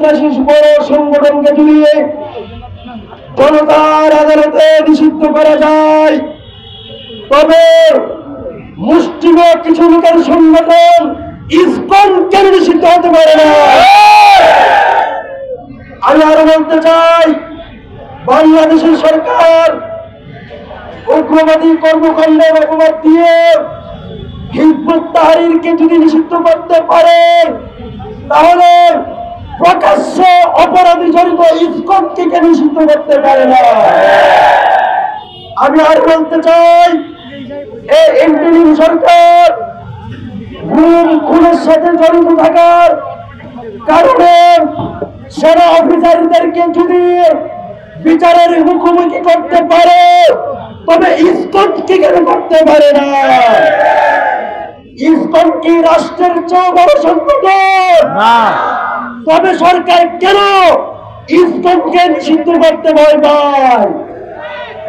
সন্ত্রাসী বড় সংগঠনকে যদি জনতার আদালতে নিষিদ্ধ করা যায়, তবে মুষ্টিমেয় কিছু লোকের সংগঠন ইসকনকে নিষিদ্ধ হতে পারে না। আমি আরো বলতে চাই, বাংলাদেশের সরকার উগ্রবাদী কর্মকাণ্ডের অপবাদ দিয়ে হিজবুত তাহরীরকে যদি নিষিদ্ধ করতে পারে, তাহলে প্রকাশ্য অপরাধী জড়িত ইসকনকে নিষিদ্ধ করতে পারে না। আমি আর বলতে চাই, এই ইন্টারিম সরকার খুনের সাথে জড়িত থাকার কারণে সেনা অফিসারদেরকে যদি বিচারের মুখোমুখি করতে পারে, তবে ইসকনকে কেন করতে পারে না? ইসকন কি রাষ্ট্রের চেয়ে বড় সংগঠন? তবে সরকার কেন ইসকনকে নিষিদ্ধ করতে ভয় পায়?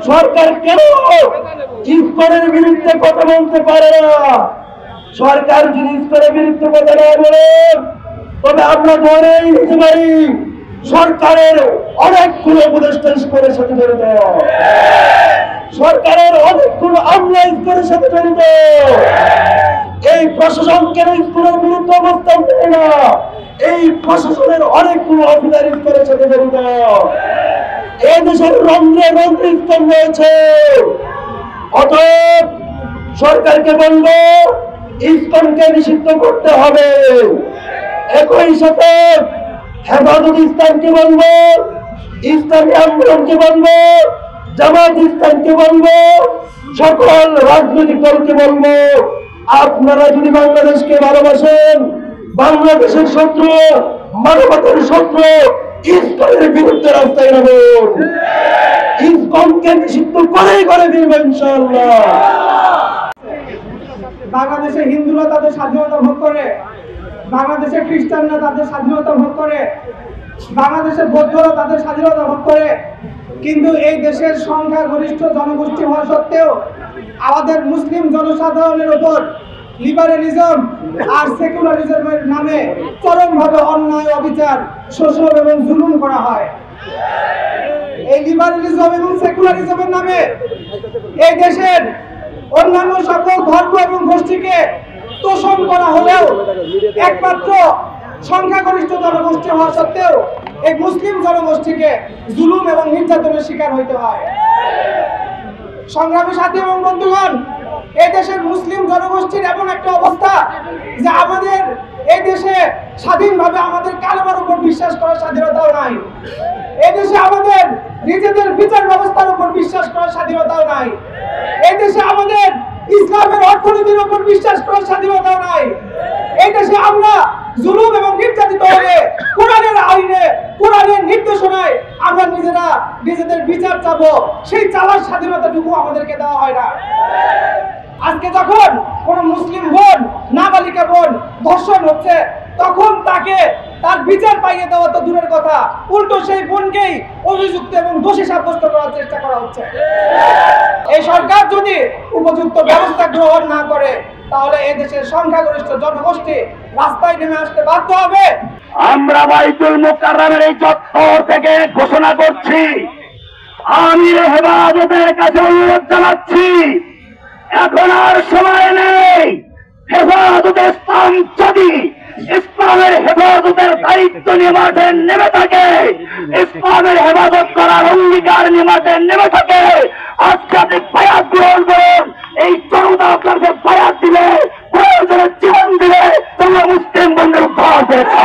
সরকার কেন ইসকনের বিরুদ্ধে কথা বলতে পারে না? সরকার যদি ইসকনের বিরুদ্ধে কথা না বলে, তবে আমরা ধরেই নিতে পারি সরকারের অনেকগুলো উপদেষ্টা ইসকনের সাথে জড়িত, সরকারের অনেকগুলো আমলা ইসকনের সাথে জড়িত। এই প্রশাসন কেন ইসকনের বিরুদ্ধে অবস্থান নেয় না? এই প্রশাসনের অনেকগুলো অফিসার ইসকনের সাথে জড়িত। এই দেশের রন্ধ্রে রন্ধ্রে ইসকন রয়েছে। অতএব সরকারকে বলবো, ইসকনকে নিষিদ্ধ করতে হবে। একই সাথে হেফাজত ইসলামকে বলবো, ইসলামী আন্দোলনকে বলবো, জামাত ইসলামকে বলবো, সকল রাজনৈতিক দলকে বলবো, আপনারা যদি বাংলাদেশকে ভালোবাসেন, বাংলাদেশের শত্রু, মানবতার শত্রু ইসকনের বিরুদ্ধে রাস্তায় নামুন। ইসকনকে নিষিদ্ধ করেই করে ফিরবে ইনশাআল্লাহ। বাংলাদেশে হিন্দুরা তাদের স্বাধীনতা ভোগ করে, বাংলাদেশে খ্রিস্টানরা তাদের স্বাধীনতা ভোগ করে, বাংলাদেশের বৌদ্ধরা তাদের স্বাধীনতা ভোগ করে, কিন্তু এই দেশের সংখ্যাগরিষ্ঠ জনগোষ্ঠী হওয়া সত্ত্বেও আমাদের মুসলিম জনসাধারণের উপর লিবারেলিজম আর সেকুলারিজমের নামে চরমভাবে অন্যায়, অবিচার, শোষণ এবং জুলুম করা হয়। এই লিবারেলিজম এবং সেকুলারিজমের নামে এই দেশের অন্যান্য সকল ধর্ম এবং গোষ্ঠীকে তোষণ করা হলেও একমাত্র সংখ্যাগরিষ্ঠ জনগোষ্ঠী হওয়া সত্ত্বেও এই মুসলিম জনগোষ্ঠীকে জুলুম এবং নির্যাতনের শিকার হইতে হয়। সংগ্রামী সাথী এবং বন্ধুগণ, এই দেশের মুসলিম জনগোষ্ঠীর এমন একটা অবস্থা যে আমাদের এই দেশে স্বাধীনভাবে আমাদের কালেমার উপর বিশ্বাস করার স্বাধীনতাও নাই। এই দেশে আমাদের নিজেদের বিচার ব্যবস্থার উপর বিশ্বাস করার স্বাধীনতাও নাই। এই দেশে আমাদের ইসলামের অর্থনীতির উপর বিশ্বাস করার স্বাধীনতাও নাই। এই দেশে আমরা জুলুম এবং নির্যাতিত হয়ে কোরআনের আইনে, কোরআনের নির্দেশনায় আমরা নিজেরা নিজেদের বিচার চাবো, সেই চালার স্বাধীনতাটুকু আমাদেরকে দেওয়া হয় না। আজকে যখন কোন মুসলিম বোন, নাবালিকা বোন ধর্ষণ হচ্ছে, তখন তাকে তার বিচার পাইয়ে দেওয়া তো দূরের কথা, উল্টো সেই বোনকেই অভিযুক্ত এবং দোষী সাব্যস্ত করার চেষ্টা করা হচ্ছে। এই সরকার যদি উপযুক্ত ব্যবস্থা গ্রহণ না করে, তাহলে এই দেশের সংখ্যাগরিষ্ঠ জনগোষ্ঠী রাস্তায় নেমে আসতে বাধ্য হবে। আমরা বাইতুল মুকাররমের এই চত্বর থেকে ঘোষণা করছি, আমির হেফাজতের কাছে অনুরোধ জানাচ্ছি, এখন আর সময় নেই। হেফাজতে ইসলাম যদি ইসলামের হেফাজতের দায়িত্ব নিয়ে মাঠে নেমে থাকে, ইসলামের হেফাজত করার অঙ্গীকার নিয়ে মাঠে নেমে থাকে, আজকে আপনি বায়াত গ্রহণ করুন। এই জনতা আপনাকে বায়াত দিলে, প্রয়োজনে জীবন দিলে, তোমরা মুসলিম বন্ধুর উদ্ধার পেয়েছে।